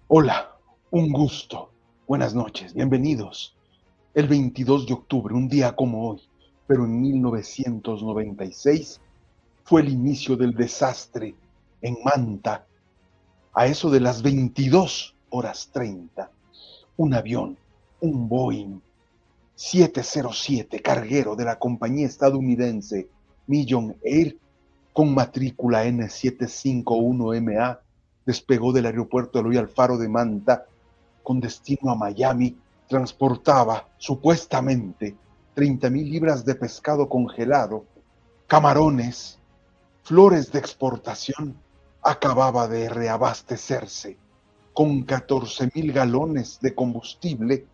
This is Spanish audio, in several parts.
Hola, un gusto. Buenas noches, bienvenidos. El 22 de octubre, un día como hoy, pero en 1996, fue el inicio del desastre en Manta. A eso de las 22:30, un avión, un Boeing 707 carguero de la compañía estadounidense Million Air, con matrícula N751MA, despegó del aeropuerto Eloy Alfaro de Manta con destino a Miami. Transportaba supuestamente 30,000 libras de pescado congelado, camarones, flores de exportación. Acababa de reabastecerse con 14,000 galones de combustible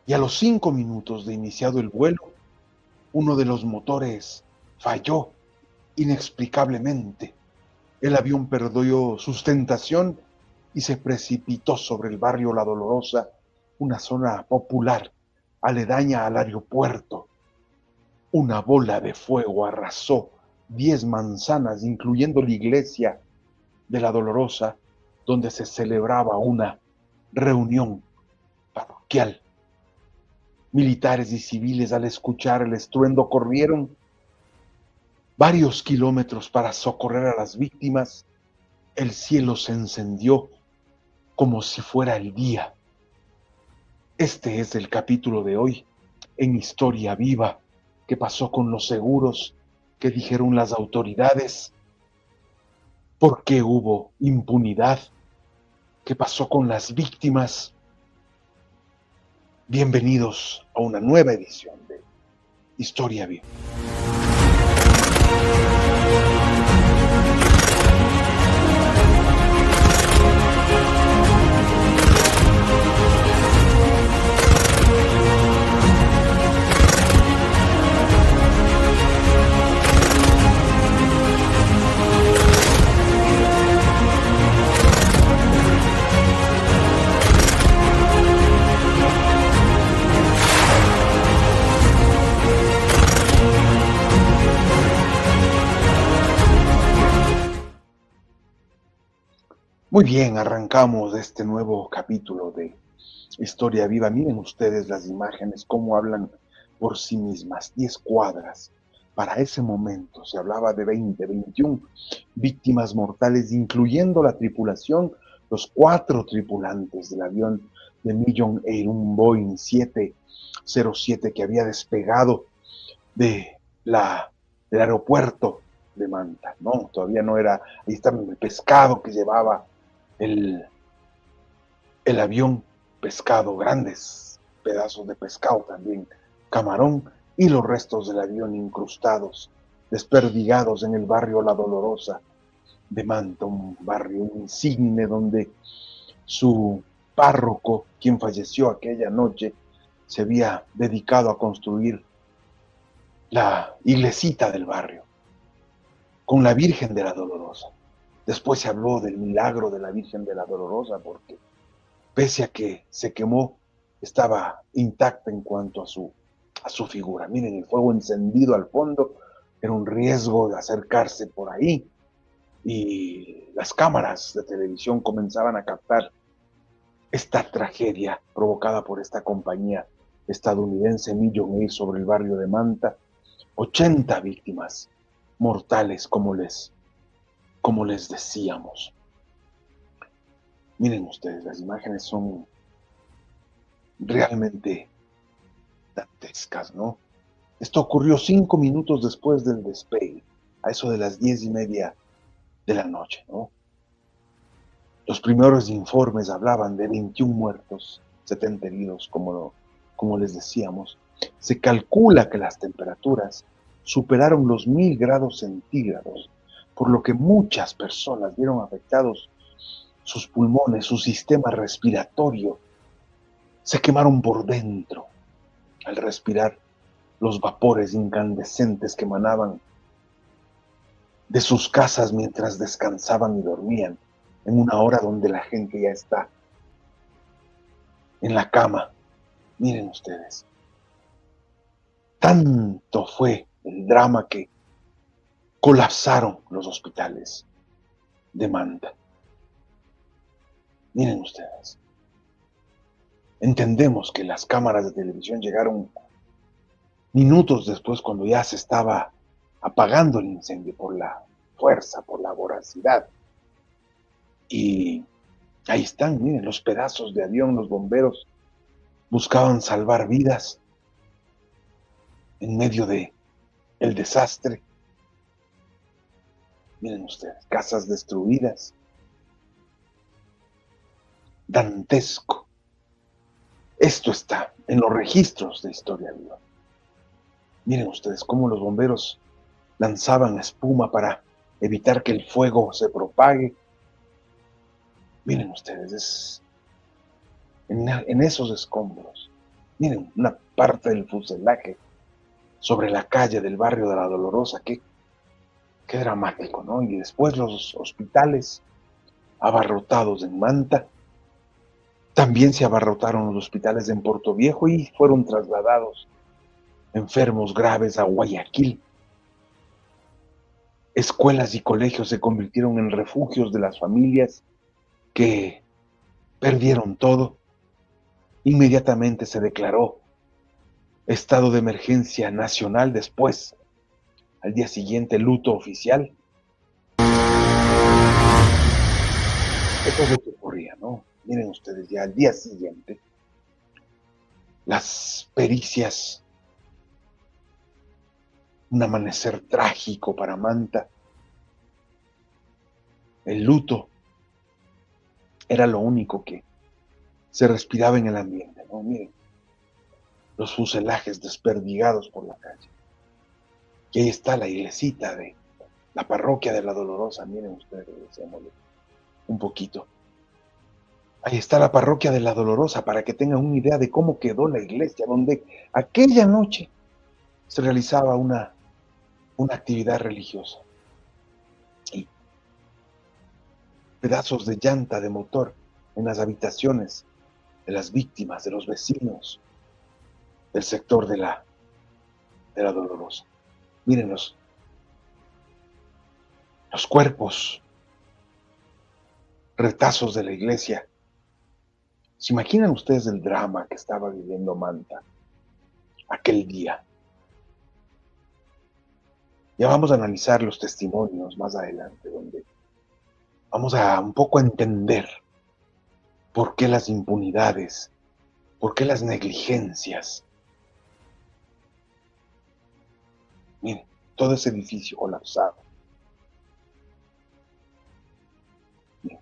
y a los 5 minutos de iniciado el vuelo, uno de los motores falló inexplicablemente. El avión perdió sustentación y se precipitó sobre el barrio La Dolorosa, una zona popular aledaña al aeropuerto. Una bola de fuego arrasó 10 manzanas, incluyendo la iglesia de La Dolorosa, donde se celebraba una reunión parroquial. Militares y civiles, al escuchar el estruendo, corrieron varios kilómetros para socorrer a las víctimas. El cielo se encendió como si fuera el día. Este es el capítulo de hoy en Historia Viva. ¿Qué pasó con los seguros? ¿Qué dijeron las autoridades? ¿Por qué hubo impunidad? ¿Qué pasó con las víctimas? Bienvenidos a una nueva edición de Historia Viva. Muy bien, arrancamos este nuevo capítulo de Historia Viva. Miren ustedes las imágenes, cómo hablan por sí mismas. 10 cuadras. Para ese momento se hablaba de 20, 21 víctimas mortales, incluyendo la tripulación, los 4 tripulantes del avión de Million Air, un Boeing 707 que había despegado de del aeropuerto de Manta. No, todavía no era. Ahí está el pescado que llevaba el, el avión, pescado, grandes pedazos de pescado también, camarón, y los restos del avión incrustados, desperdigados en el barrio La Dolorosa de Manta, un barrio insigne donde su párroco, quien falleció aquella noche, se había dedicado a construir la iglesita del barrio con la Virgen de la Dolorosa. Después se habló del milagro de la Virgen de la Dolorosa, porque pese a que se quemó, estaba intacta en cuanto a su figura. Miren, el fuego encendido al fondo, era un riesgo de acercarse por ahí, y las cámaras de televisión comenzaban a captar esta tragedia provocada por esta compañía estadounidense Million Air sobre el barrio de Manta. 80 víctimas mortales, como les decíamos. Miren ustedes, las imágenes son realmente dantescas, ¿no? Esto ocurrió 5 minutos después del despegue, a eso de las 10:30 de la noche, ¿no? Los primeros informes hablaban de 21 muertos, 70 heridos, como les decíamos. Se calcula que las temperaturas superaron los 1000 grados centígrados, por lo que muchas personas vieron afectados sus pulmones, su sistema respiratorio. Se quemaron por dentro al respirar los vapores incandescentes que emanaban de sus casas mientras descansaban y dormían, en una hora donde la gente ya está en la cama. Miren ustedes, tanto fue el drama que colapsaron los hospitales de Manta. Miren ustedes, entendemos que las cámaras de televisión llegaron minutos después, cuando ya se estaba apagando el incendio por la fuerza, por la voracidad. Y ahí están, miren, los pedazos de avión. Los bomberos buscaban salvar vidas en medio de el desastre. Miren ustedes, casas destruidas. Dantesco. Esto está en los registros de Historia Viva. Miren ustedes cómo los bomberos lanzaban espuma para evitar que el fuego se propague. Miren ustedes, en esos escombros, miren una parte del fuselaje sobre la calle del barrio de La Dolorosa. Qué dramático, ¿no? Y después los hospitales abarrotados en Manta. También se abarrotaron los hospitales en Portoviejo y fueron trasladados enfermos graves a Guayaquil. Escuelas y colegios se convirtieron en refugios de las familias que perdieron todo. Inmediatamente se declaró estado de emergencia nacional. Después, al día siguiente, luto oficial. Esto es lo que ocurría, ¿no? Miren ustedes, ya al día siguiente, las pericias, un amanecer trágico para Manta. El luto era lo único que se respiraba en el ambiente, ¿no? Miren, los fuselajes desperdigados por la calle. Y ahí está la iglesita de la parroquia de La Dolorosa. Miren ustedes, decíamosle un poquito. Ahí está la parroquia de La Dolorosa, para que tengan una idea de cómo quedó la iglesia, donde aquella noche se realizaba una actividad religiosa. Y pedazos de llanta de motor en las habitaciones de las víctimas, de los vecinos del sector de la Dolorosa. Miren los cuerpos, retazos de la iglesia. ¿Se imaginan ustedes el drama que estaba viviendo Manta aquel día? Ya vamos a analizar los testimonios más adelante, donde vamos a un poco a entender por qué las impunidades, por qué las negligencias. Miren, todo ese edificio colapsado. Miren.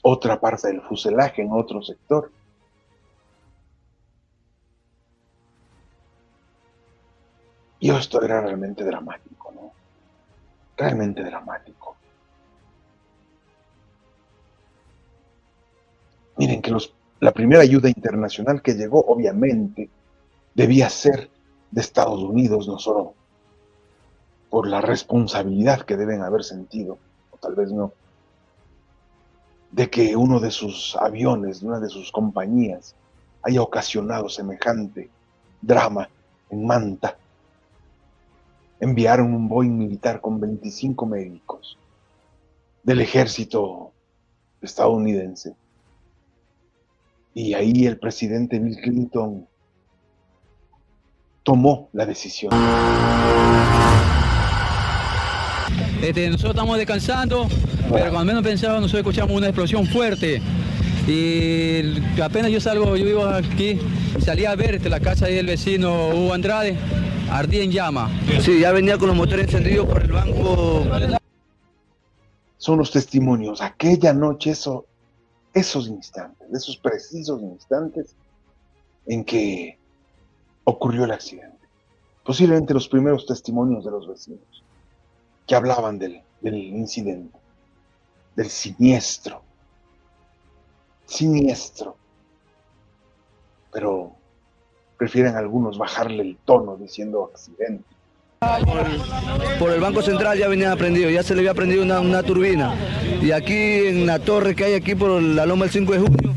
Otra parte del fuselaje en otro sector. Y esto era realmente dramático, ¿no? Realmente dramático. Miren que la primera ayuda internacional que llegó, obviamente, debía ser de Estados Unidos, no solo por la responsabilidad que deben haber sentido, o tal vez no, de que uno de sus aviones, de una de sus compañías, haya ocasionado semejante drama en Manta. Enviaron un Boeing militar con 25 médicos del ejército estadounidense. Y ahí el presidente Bill Clinton tomó la decisión. Nosotros estamos descansando, pero cuando menos pensaba, nosotros escuchamos una explosión fuerte. Y apenas yo vivo aquí, salí a ver la casa del vecino Hugo Andrade, ardía en llama. Sí, ya venía con los motores encendidos por el banco. Son los testimonios, aquella noche, esos instantes, esos precisos instantes en que ocurrió el accidente. Posiblemente los primeros testimonios de los vecinos que hablaban del incidente, del siniestro, pero prefieren algunos bajarle el tono diciendo accidente. Por el Banco Central ya venía prendido, ya se le había prendido una turbina. Y aquí en la torre que hay aquí por la loma del 5 de junio,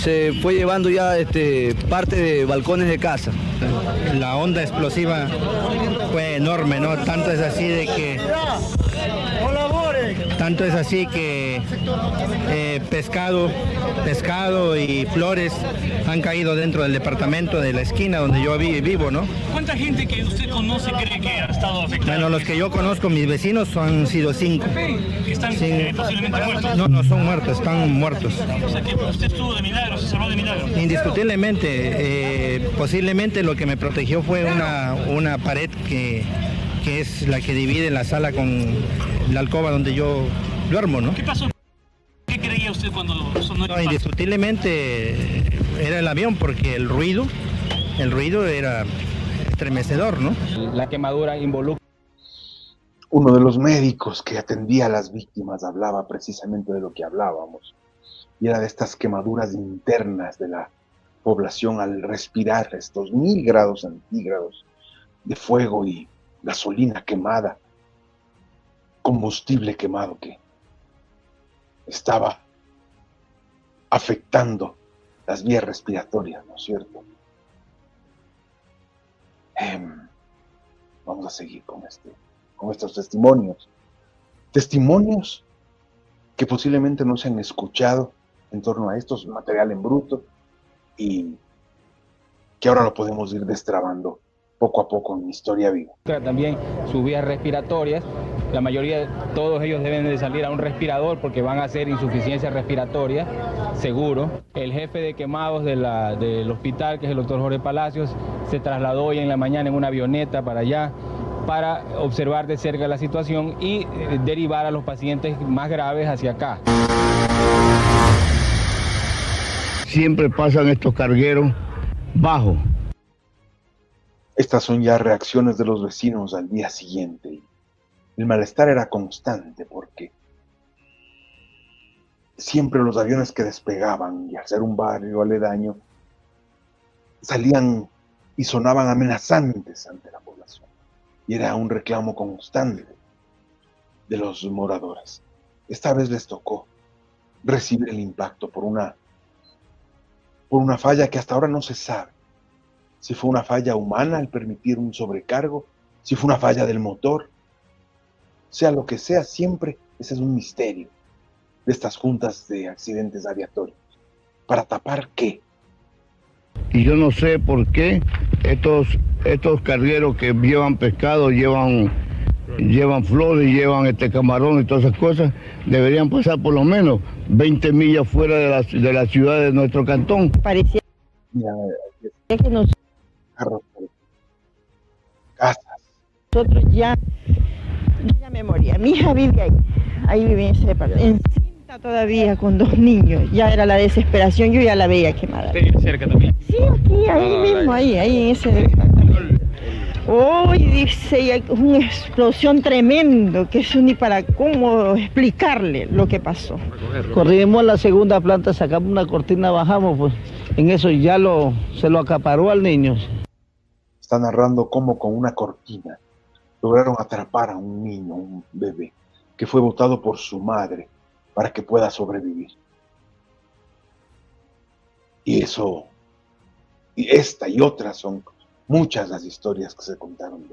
se fue llevando ya parte de balcones de casa. La onda explosiva fue enorme, ¿no? Tanto es así que pescado y flores han caído dentro del departamento de la esquina donde yo vivo, ¿no? ¿Cuánta gente que usted conoce cree que ha estado afectada? Bueno, los que yo conozco, mis vecinos, han sido 5. ¿Están posiblemente muertos? No son muertos, están muertos. O sea que usted estuvo de milagro, se salvó de milagro. Indiscutiblemente, posiblemente lo que me protegió fue una pared que es la que divide la sala con la alcoba donde yo duermo, ¿no? ¿Qué pasó? ¿Qué creía usted cuando sonó el impacto? Indiscutiblemente era el avión, porque el ruido era estremecedor, ¿no? La quemadura involucra. Uno de los médicos que atendía a las víctimas hablaba precisamente de lo que hablábamos, y era de estas quemaduras internas de la población al respirar estos 1000 grados centígrados de fuego y gasolina quemada, combustible quemado que estaba afectando las vías respiratorias, ¿no es cierto? Vamos a seguir con estos testimonios. Testimonios que posiblemente no se han escuchado en torno a estos, material en bruto, y que ahora lo podemos ir destrabando poco a poco en Historia Viva. También sus vías respiratorias, la mayoría, todos ellos deben de salir a un respirador porque van a hacer insuficiencia respiratoria, seguro. El jefe de quemados del hospital, que es el doctor Jorge Palacios, se trasladó hoy en la mañana en una avioneta para allá, para observar de cerca la situación y derivar a los pacientes más graves hacia acá. Siempre pasan estos cargueros bajos. Estas son ya reacciones de los vecinos al día siguiente. El malestar era constante porque siempre los aviones que despegaban, y al ser un barrio aledaño, salían y sonaban amenazantes ante la población. Y era un reclamo constante de los moradores. Esta vez les tocó recibir el impacto por una falla que hasta ahora no se sabe. Si fue una falla humana al permitir un sobrecargo, si fue una falla del motor, sea lo que sea, siempre ese es un misterio de estas juntas de accidentes aviatorios. ¿Para tapar qué? Y yo no sé por qué estos cargueros que llevan pescado, llevan flores, llevan camarón y todas esas cosas, deberían pasar por lo menos 20 millas fuera de la ciudad de nuestro cantón. Parecía que nosotros Casas. ya me moría. Mi hija vive ahí vive en ese departamento. Encinta todavía con 2 niños. Ya era la desesperación, yo ya la veía quemada. Cerca también. Sí, aquí, ahí mismo, ahí en ese departamento. Hoy dice, hay una explosión tremendo, que eso ni para cómo explicarle lo que pasó. Corrimos a la segunda planta, sacamos una cortina, bajamos, pues en eso ya se lo acaparó al niño. Está narrando cómo con una cortina lograron atrapar a un niño, un bebé, que fue botado por su madre para que pueda sobrevivir. Y esta y otras son muchas las historias que se contaron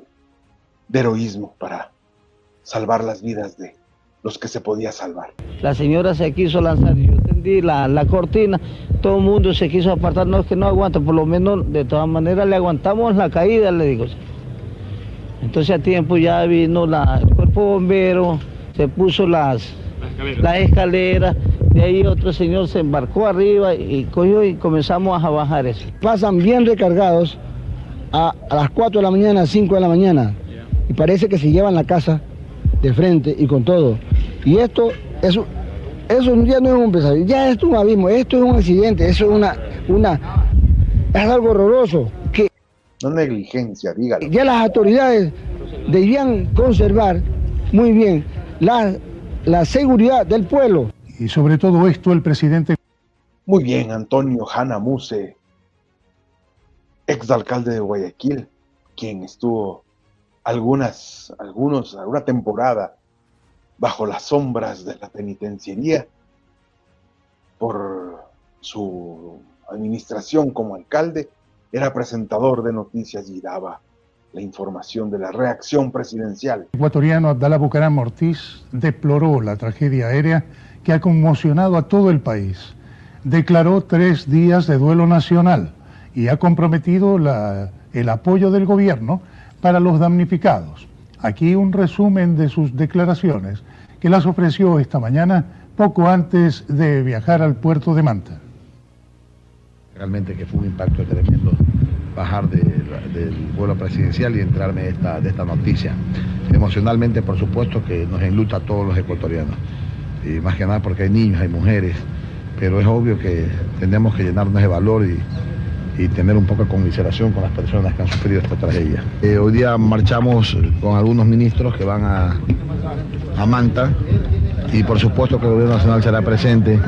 de heroísmo para salvar las vidas de los que se podía salvar. La señora se quiso lanzar, yo tendí la cortina, todo el mundo se quiso apartar, no es que no aguanta, por lo menos de todas maneras le aguantamos la caída, le digo. Entonces a tiempo ya vino el cuerpo bombero, se puso las escaleras, de ahí otro señor se embarcó arriba y cogió y comenzamos a bajar eso. Pasan bien recargados a las 4 de la mañana, 5 de la mañana, y parece que se llevan la casa de frente y con todo. Y eso ya no es un pesadilla, ya esto es un abismo, esto es un accidente, eso es es algo horroroso. Que no negligencia, dígalo. Ya las autoridades debían conservar muy bien la seguridad del pueblo. Y sobre todo esto el presidente... Muy bien, Antonio Hanna Muse, exalcalde de Guayaquil, quien estuvo alguna temporada bajo las sombras de la penitenciaría por su administración como alcalde, era presentador de noticias y daba la información de la reacción presidencial. El ecuatoriano Abdalá Bucaram Ortiz deploró la tragedia aérea que ha conmocionado a todo el país. Declaró 3 días de duelo nacional y ha comprometido el apoyo del gobierno para los damnificados. Aquí un resumen de sus declaraciones que las ofreció esta mañana poco antes de viajar al puerto de Manta. Realmente que fue un impacto tremendo bajar del vuelo presidencial y entrarme de esta noticia. Emocionalmente, por supuesto, que nos enluta a todos los ecuatorianos, y más que nada porque hay niños, hay mujeres, pero es obvio que tenemos que llenarnos de valor y tener un poco de conmiseración con las personas que han sufrido esta tragedia. Hoy día marchamos con algunos ministros que van a Manta, y por supuesto que el gobierno nacional será presente,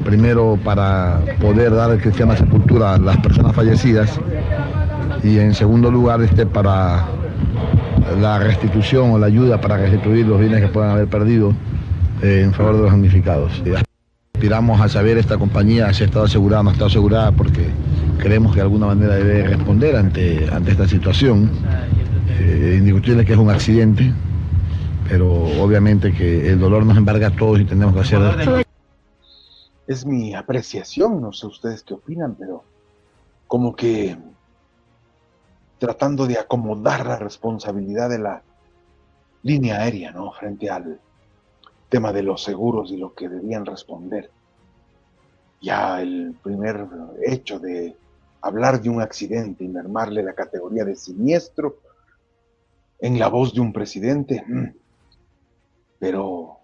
primero para poder dar cristiana sepultura a las personas fallecidas, y en segundo lugar para la restitución o la ayuda para restituir los bienes que puedan haber perdido en favor de los damnificados. Aspiramos a saber esta compañía si ha estado asegurada o no ha estado asegurada, porque creemos que de alguna manera debe responder ante esta situación. Indiscutible que es un accidente, pero obviamente que el dolor nos embarga a todos y tenemos que hacer esto. Es mi apreciación, no sé ustedes qué opinan, pero como que tratando de acomodar la responsabilidad de la línea aérea, ¿no?, frente al tema de los seguros y lo que debían responder. Ya el primer hecho de hablar de un accidente y mermarle la categoría de siniestro en la voz de un presidente, pero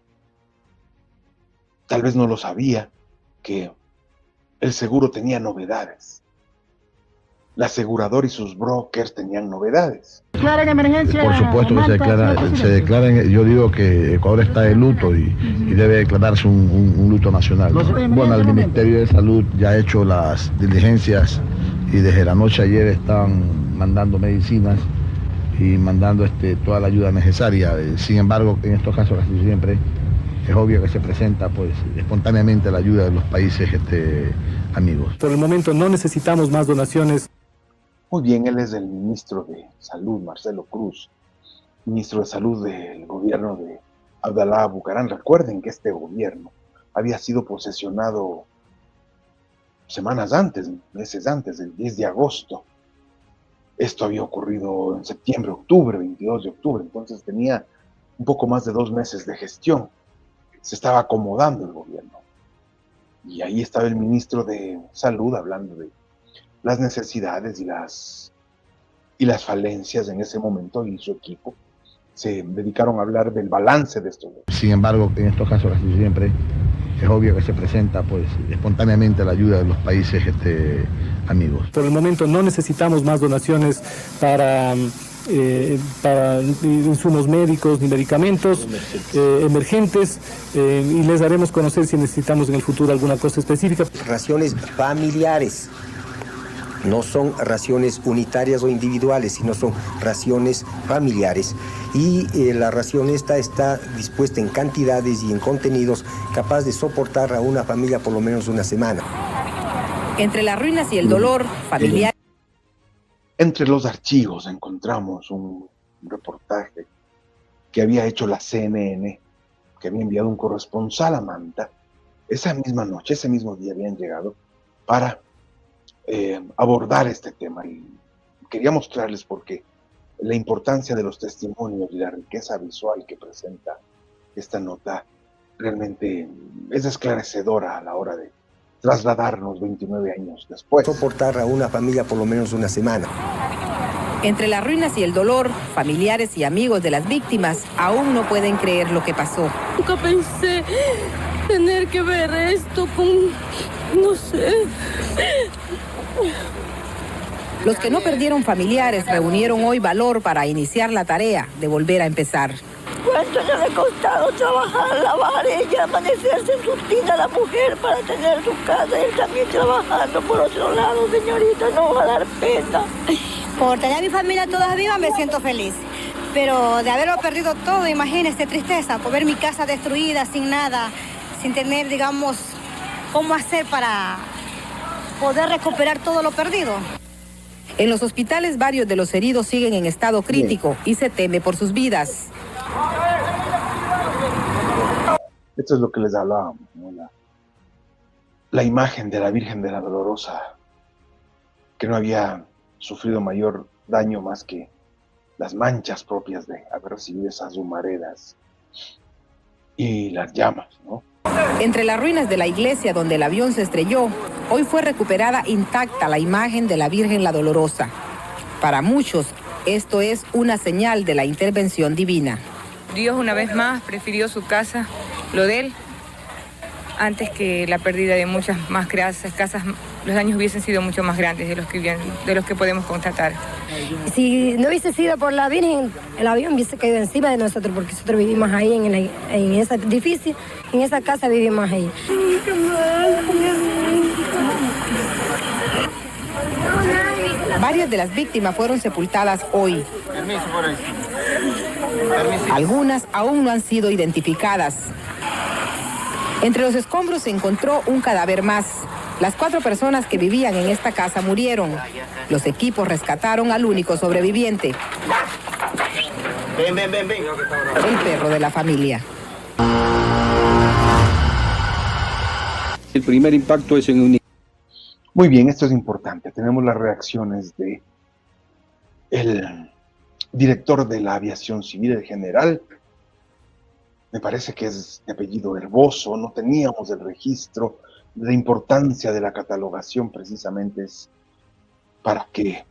tal vez no lo sabía, que el seguro tenía novedades. La aseguradora y sus brokers tenían novedades. ¿Declaran emergencia? Por supuesto que se declaran. Yo digo que Ecuador está de luto y debe declararse un luto nacional. Bueno, el Ministerio de Salud ya ha hecho las diligencias y desde la noche ayer están mandando medicinas y mandando toda la ayuda necesaria. Sin embargo, en estos casos casi siempre es obvio que se presenta pues espontáneamente la ayuda de los países amigos. Por el momento no necesitamos más donaciones. Muy bien, él es el ministro de Salud, Marcelo Cruz, ministro de Salud del gobierno de Abdalá Bucaram. Recuerden que este gobierno había sido posesionado semanas antes, meses antes, el 10 de agosto. Esto había ocurrido en septiembre, octubre, 22 de octubre, entonces tenía un poco más de 2 meses de gestión. Se estaba acomodando el gobierno. Y ahí estaba el ministro de Salud hablando de las necesidades y las falencias en ese momento, y su equipo se dedicaron a hablar del balance de esto. Sin embargo, en estos casos casi siempre es obvio que se presenta pues espontáneamente la ayuda de los países amigos. Por el momento no necesitamos más donaciones para insumos médicos ni medicamentos emergentes, y les daremos conocer si necesitamos en el futuro alguna cosa específica. Raciones familiares, no son raciones unitarias o individuales, sino son raciones familiares, y la ración esta está dispuesta en cantidades y en contenidos capaz de soportar a una familia por lo menos una semana. Entre las ruinas y el dolor familiar. Entre los archivos encontramos un reportaje que había hecho la CNN, que había enviado un corresponsal a Manta. Esa misma noche, ese mismo día habían llegado para abordar este tema, y quería mostrarles porque la importancia de los testimonios y la riqueza visual que presenta esta nota realmente es esclarecedora a la hora de trasladarnos 29 años después. Soportar a una familia por lo menos una semana. Entre las ruinas y el dolor, familiares y amigos de las víctimas aún no pueden creer lo que pasó. Nunca pensé tener que ver esto con... no sé. Los que no perdieron familiares reunieron hoy valor para iniciar la tarea de volver a empezar. ¿Cuánto le ha costado trabajar, lavar ella, amanecerse en rutina la mujer para tener su casa? Él también trabajando por otro lado, señorita, no va a dar pena. Por tener a mi familia toda viva me siento feliz. Pero de haberlo perdido todo, imagínese, tristeza, por ver mi casa destruida, sin nada, sin tener, digamos, cómo hacer para poder recuperar todo lo perdido. En los hospitales varios de los heridos siguen en estado crítico y se teme por sus vidas. Esto es lo que les hablábamos, ¿no? La imagen de la Virgen de la Dolorosa, que no había sufrido mayor daño más que las manchas propias de haber recibido esas humaredas y las llamas, ¿no? Entre las ruinas de la iglesia donde el avión se estrelló, hoy fue recuperada intacta la imagen de la Virgen la Dolorosa. Para muchos, esto es una señal de la intervención divina. Dios una vez más prefirió su casa, lo de él, antes que la pérdida de muchas más casas. Los daños hubiesen sido mucho más grandes de los que podemos constatar. Si no hubiese sido por la Virgen, el avión hubiese caído encima de nosotros, porque nosotros vivimos ahí en ese edificio, en esa casa vivimos ahí. Varias de las víctimas fueron sepultadas hoy. Algunas aún no han sido identificadas. Entre los escombros se encontró un cadáver más. Las 4 personas que vivían en esta casa murieron. Los equipos rescataron al único sobreviviente. Ven. El perro de la familia. El primer impacto es en un... Muy bien, esto es importante. Tenemos las reacciones de el director de la aviación civil, el general. Me parece que es de apellido Herboso. No teníamos el registro. La importancia de la catalogación precisamente es para que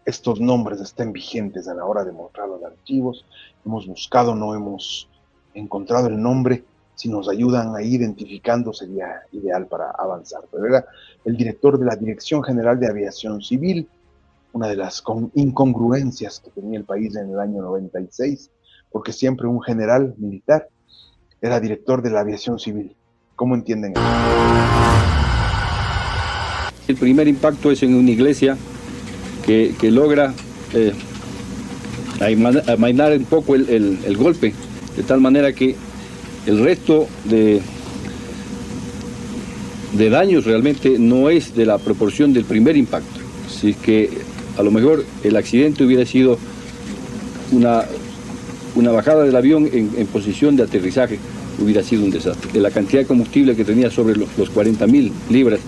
estos nombres estén vigentes a la hora de mostrar los archivos. Hemos buscado, no hemos encontrado el nombre. Si nos ayudan ahí identificando sería ideal para avanzar. Pero era el director de la Dirección General de Aviación Civil, una de las incongruencias que tenía el país en el año 96, porque siempre un general militar era director de la aviación civil. ¿Cómo entienden eso? El primer impacto es en una iglesia que logra amainar un poco el golpe, de tal manera que el resto de daños realmente no es de la proporción del primer impacto. Así que a lo mejor el accidente hubiera sido una bajada del avión en posición de aterrizaje, hubiera sido un desastre. De la cantidad de combustible que tenía sobre los 40.000 libras.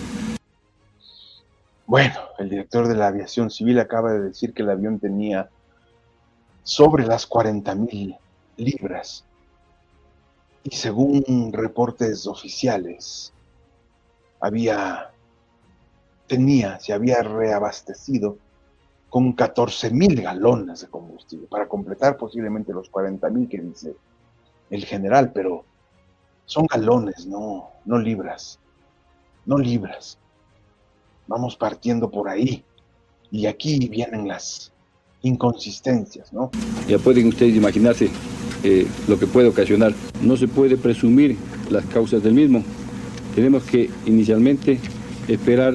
Bueno, el director de la aviación civil acaba de decir que el avión tenía sobre las 40.000 libras. Y según reportes oficiales, se había reabastecido con 14.000 galones de combustible, para completar posiblemente los 40.000 que dice el general, pero son galones, no libras. No libras. Vamos partiendo por ahí. Y aquí vienen las inconsistencias, ¿no? Ya pueden ustedes imaginarse lo que puede ocasionar. No se puede presumir las causas del mismo. Tenemos que inicialmente esperar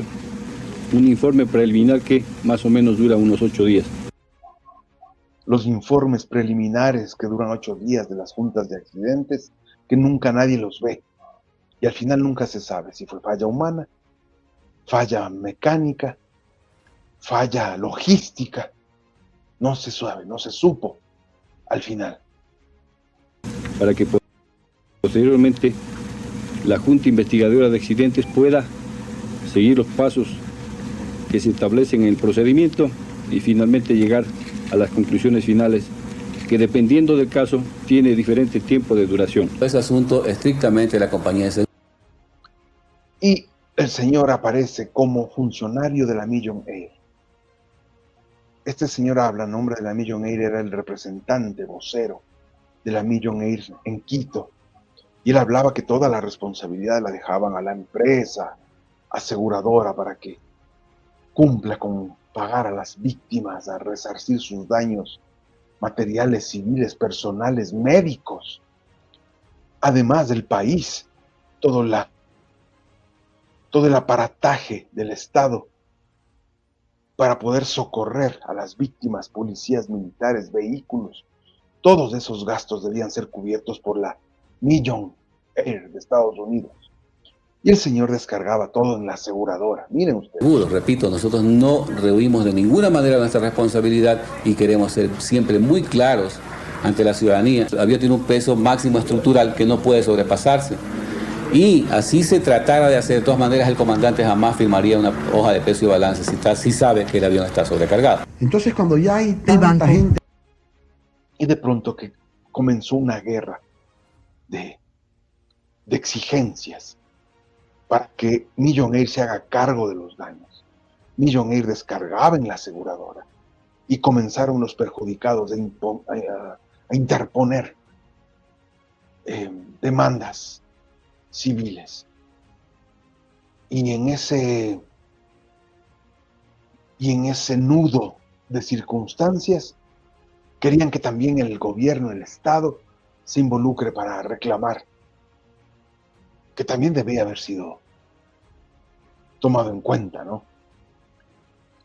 un informe preliminar que más o menos dura unos 8 días. Los informes preliminares que duran 8 días de las juntas de accidentes, que nunca nadie los ve. Y al final nunca se sabe si fue falla humana, falla mecánica, falla logística. No se sabe, no se supo al final. Para que posteriormente la Junta Investigadora de Accidentes pueda seguir los pasos que se establecen en el procedimiento y finalmente llegar a las conclusiones finales, que dependiendo del caso tiene diferente tiempo de duración. Es asunto estrictamente de la compañía de seguros. Y el señor aparece como funcionario de la Million Air. Este señor habla en nombre de la Million Air, era el representante vocero de la Million Air en Quito. Y él hablaba que toda la responsabilidad la dejaban a la empresa aseguradora para que cumpla con pagar a las víctimas, a resarcir sus daños materiales, civiles, personales, médicos. Además del país, todo el aparataje del Estado para poder socorrer a las víctimas, policías, militares, vehículos. Todos esos gastos debían ser cubiertos por la Million Air de Estados Unidos. Y el señor descargaba todo en la aseguradora. Miren ustedes. Seguro, repito, nosotros no rehuimos de ninguna manera nuestra responsabilidad y queremos ser siempre muy claros ante la ciudadanía. El avión tiene un peso máximo estructural que no puede sobrepasarse. Y así se tratara de hacer, de todas maneras el comandante jamás firmaría una hoja de peso y balance si sabe que el avión está sobrecargado. Entonces cuando ya hay tanta gente... Y de pronto que comenzó una guerra de exigencias para que Million Air se haga cargo de los daños. Million Air descargaba en la aseguradora y comenzaron los perjudicados a interponer demandas civiles. Y en ese nudo de circunstancias querían que también el gobierno, el Estado, se involucre para reclamar, que también debía haber sido tomado en cuenta, ¿no?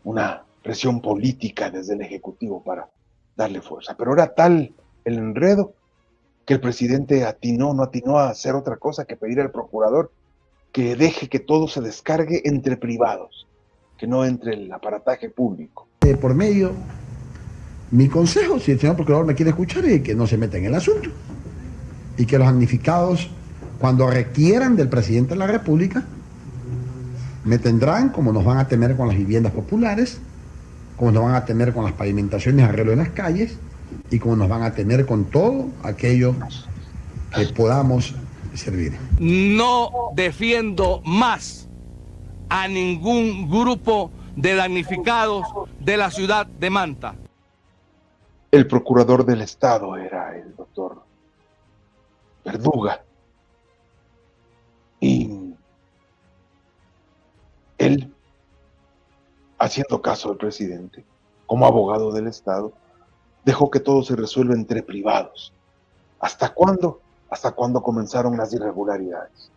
Una presión política desde el Ejecutivo para darle fuerza. Pero era tal el enredo que el presidente no atinó a hacer otra cosa que pedir al procurador que deje que todo se descargue entre privados, que no entre el aparataje público. Por medio, mi consejo, si el señor procurador me quiere escuchar, es que no se meta en el asunto y que los damnificados, cuando requieran del presidente de la República, me tendrán, como nos van a tener con las viviendas populares, como nos van a tener con las pavimentaciones, arreglo en las calles, y como nos van a tener con todo aquello que podamos servir. No defiendo más a ningún grupo de damnificados de la ciudad de Manta. El procurador del Estado era el doctor Verduga. Y él, haciendo caso al presidente, como abogado del Estado, dejó que todo se resuelva entre privados. ¿Hasta cuándo? Hasta cuando comenzaron las irregularidades.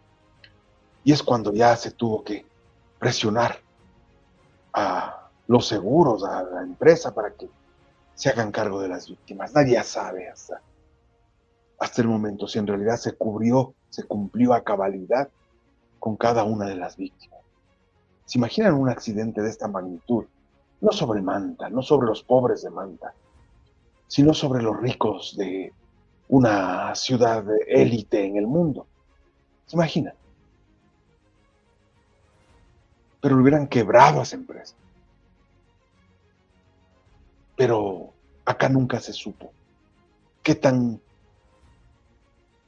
Y es cuando ya se tuvo que presionar a los seguros, a la empresa, para que se hagan cargo de las víctimas. Nadie sabe hasta el momento si en realidad se cumplió a cabalidad con cada una de las víctimas. ¿Se imaginan un accidente de esta magnitud? No sobre Manta, no sobre los pobres de Manta, sino sobre los ricos de una ciudad de élite en el mundo. ¿Se imaginan? Pero le hubieran quebrado a esa empresa. Pero acá nunca se supo qué tan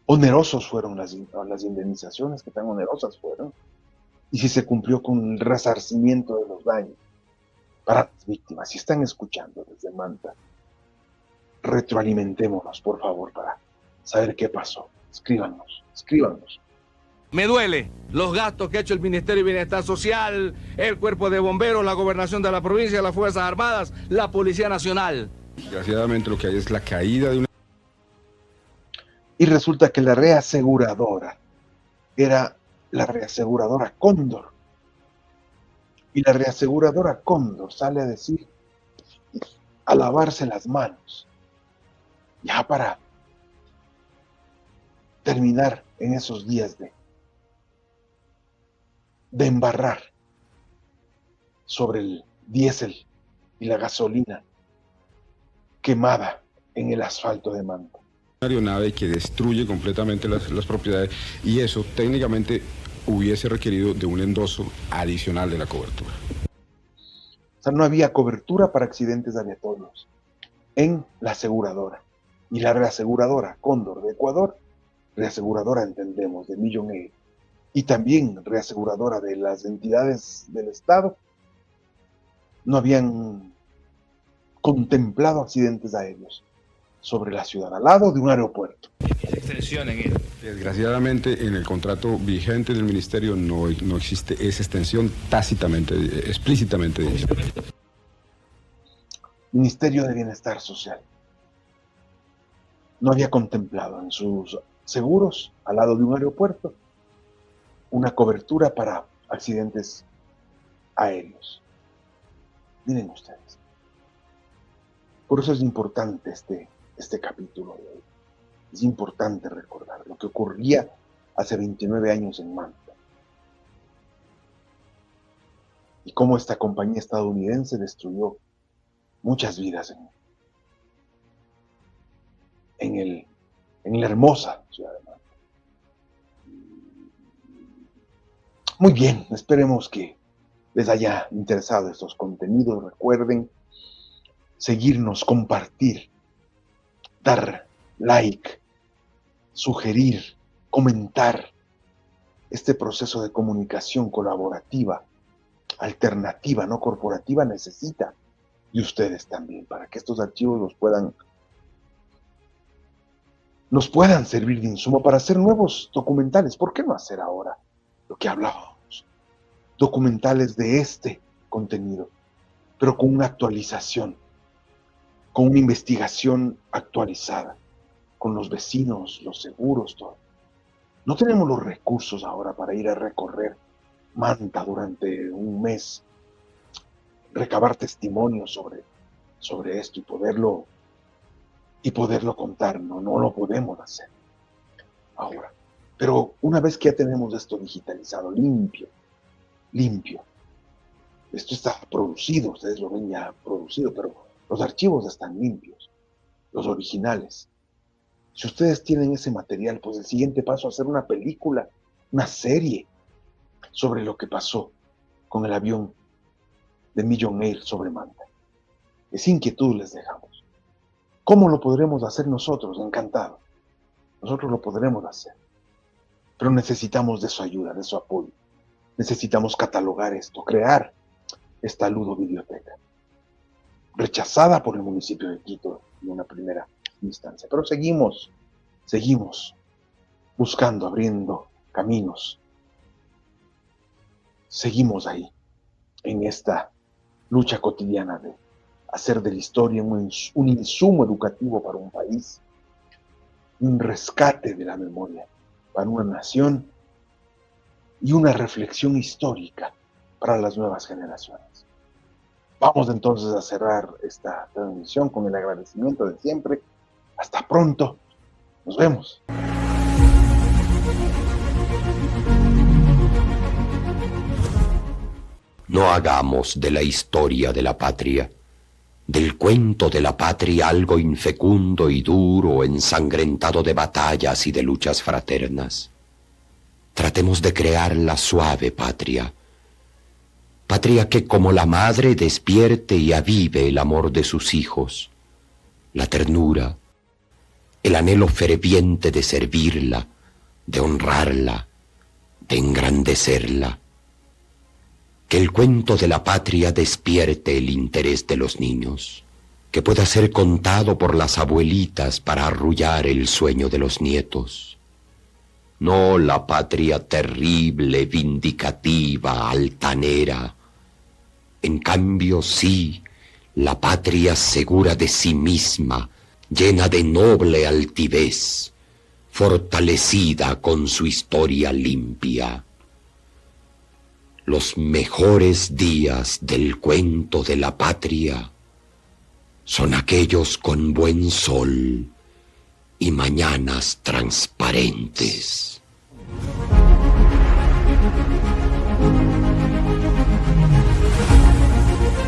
onerosos fueron las indemnizaciones, qué tan onerosas fueron, y si se cumplió con el resarcimiento de los daños para las víctimas. Si están escuchando desde Manta, retroalimentémonos, por favor, para saber qué pasó. Escríbanos. Me duele los gastos que ha hecho el Ministerio de Bienestar Social, el Cuerpo de Bomberos, la Gobernación de la provincia, las Fuerzas Armadas, la Policía Nacional. Desgraciadamente lo que hay es la caída de una... Y resulta que la reaseguradora era la reaseguradora Cóndor. Y la reaseguradora Cóndor sale a decir, a lavarse las manos, ya para terminar en esos días de embarrar sobre el diésel y la gasolina quemada en el asfalto de Manta. Una aeronave que destruye completamente las propiedades, y eso técnicamente hubiese requerido de un endoso adicional de la cobertura. O sea, no había cobertura para accidentes aleatorios en la aseguradora. Y la reaseguradora Cóndor de Ecuador, reaseguradora, entendemos, de Million Air, y también reaseguradora de las entidades del Estado, no habían contemplado accidentes aéreos sobre la ciudad, al lado de un aeropuerto. Desgraciadamente, en el contrato vigente del Ministerio no existe esa extensión tácitamente, explícitamente dicha. Ministerio de Bienestar Social no había contemplado en sus seguros, al lado de un aeropuerto, una cobertura para accidentes aéreos. Miren ustedes. Por eso es importante este capítulo de hoy. Es importante recordar lo que ocurría hace 29 años en Manta. y cómo esta compañía estadounidense destruyó muchas vidas en la hermosa ciudad de Manta. Muy bien, esperemos que les haya interesado estos contenidos. Recuerden seguirnos, compartir, dar like, sugerir, comentar. Este proceso de comunicación colaborativa, alternativa, no corporativa, necesita de ustedes también, para que estos archivos nos puedan servir de insumo para hacer nuevos documentales. ¿Por qué no hacer ahora lo que hablábamos? Documentales de este contenido, pero con una actualización, con una investigación actualizada, con los vecinos, los seguros, todo. No tenemos los recursos ahora para ir a recorrer Manta durante un mes, recabar testimonios sobre esto y poderlo contar. No lo podemos hacer ahora. Pero una vez que ya tenemos esto digitalizado, limpio, esto está producido, ustedes lo ven ya producido, pero los archivos están limpios, los originales. Si ustedes tienen ese material, pues el siguiente paso es hacer una película, una serie sobre lo que pasó con el avión de Million Air sobre Manta. Esa inquietud les dejamos. ¿Cómo lo podremos hacer nosotros? Encantado. Nosotros lo podremos hacer. Pero necesitamos de su ayuda, de su apoyo. Necesitamos catalogar esto, crear esta ludobiblioteca, rechazada por el municipio de Quito en una primera instancia. Pero seguimos buscando, abriendo caminos. Seguimos ahí, en esta lucha cotidiana de hacer de la historia un insumo educativo para un país, un rescate de la memoria para una nación y una reflexión histórica para las nuevas generaciones. Vamos entonces a cerrar esta transmisión con el agradecimiento de siempre. Hasta pronto. Nos vemos. No hagamos de la historia de la patria, del cuento de la patria, algo infecundo y duro, ensangrentado de batallas y de luchas fraternas. Tratemos de crear la suave patria, patria que como la madre despierte y avive el amor de sus hijos, la ternura, el anhelo ferviente de servirla, de honrarla, de engrandecerla. Que el cuento de la patria despierte el interés de los niños, que pueda ser contado por las abuelitas para arrullar el sueño de los nietos. No la patria terrible, vindicativa, altanera. En cambio, sí, la patria segura de sí misma, llena de noble altivez, fortalecida con su historia limpia. Los mejores días del cuento de la patria son aquellos con buen sol y mañanas transparentes.